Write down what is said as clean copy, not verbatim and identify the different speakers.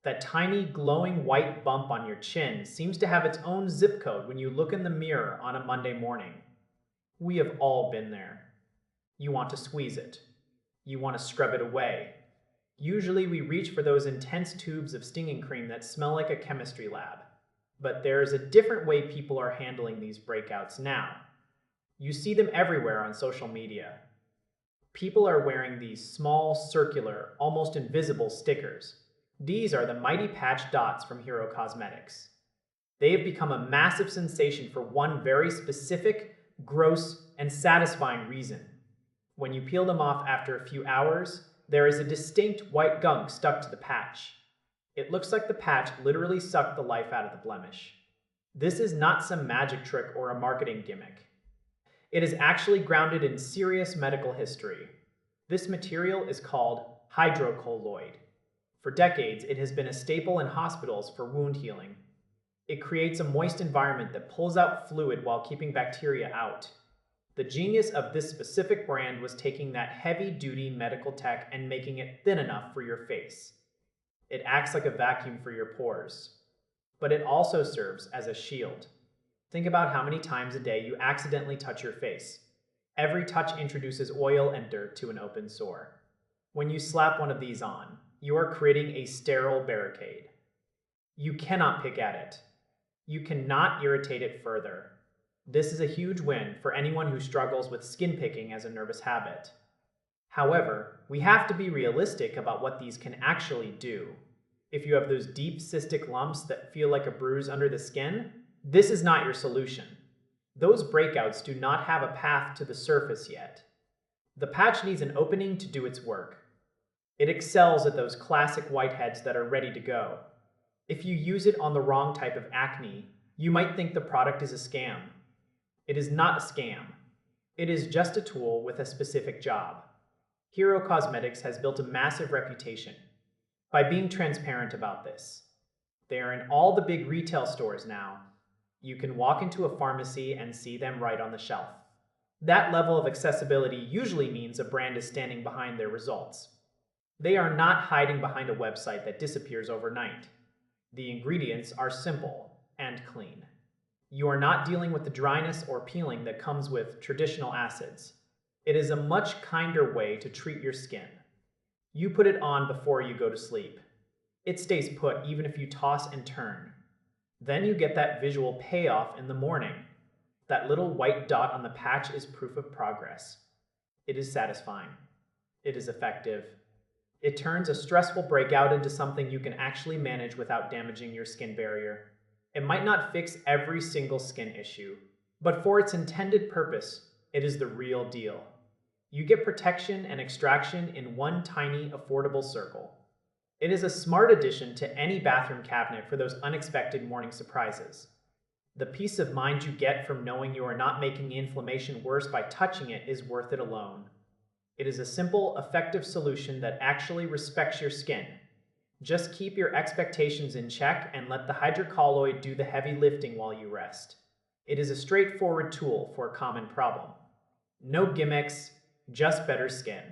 Speaker 1: That tiny, glowing white bump on your chin seems to have its own zip code when you look in the mirror on a Monday morning. We have all been there. You want to squeeze it. You want to scrub it away. Usually we reach for those intense tubes of stinging cream that smell like a chemistry lab. But there is a different way people are handling these breakouts now. You see them everywhere on social media. People are wearing these small, circular, almost invisible stickers. These are the mighty patch dots from Hero Cosmetics. They have become a massive sensation for one very specific, gross, and satisfying reason. When you peel them off after a few hours, there is a distinct white gunk stuck to the patch. It looks like the patch literally sucked the life out of the blemish. This is not some magic trick or a marketing gimmick. It is actually grounded in serious medical history. This material is called hydrocolloid. For decades, it has been a staple in hospitals for wound healing. It creates a moist environment that pulls out fluid while keeping bacteria out. The genius of this specific brand was taking that heavy-duty medical tech and making it thin enough for your face. It acts like a vacuum for your pores. But it also serves as a shield. Think about how many times a day you accidentally touch your face. Every touch introduces oil and dirt to an open sore. When you slap one of these on, you are creating a sterile barricade. You cannot pick at it. You cannot irritate it further. This is a huge win for anyone who struggles with skin picking as a nervous habit. However, we have to be realistic about what these can actually do. If you have those deep cystic lumps that feel like a bruise under the skin, this is not your solution. Those breakouts do not have a path to the surface yet. The patch needs an opening to do its work. It excels at those classic whiteheads that are ready to go. If you use it on the wrong type of acne, you might think the product is a scam. It is not a scam. It is just a tool with a specific job. Hero Cosmetics has built a massive reputation by being transparent about this. They are in all the big retail stores now. You can walk into a pharmacy and see them right on the shelf. That level of accessibility usually means a brand is standing behind their results. They are not hiding behind a website that disappears overnight. The ingredients are simple and clean. You are not dealing with the dryness or peeling that comes with traditional acids. It is a much kinder way to treat your skin. You put it on before you go to sleep. It stays put even if you toss and turn. Then you get that visual payoff in the morning. That little white dot on the patch is proof of progress. It is satisfying. It is effective. It turns a stressful breakout into something you can actually manage without damaging your skin barrier. It might not fix every single skin issue, but for its intended purpose, it is the real deal. You get protection and extraction in one tiny, affordable circle. It is a smart addition to any bathroom cabinet for those unexpected morning surprises. The peace of mind you get from knowing you are not making inflammation worse by touching it is worth it alone. It is a simple, effective solution that actually respects your skin. Just keep your expectations in check and let the hydrocolloid do the heavy lifting while you rest. It is a straightforward tool for a common problem. No gimmicks, just better skin.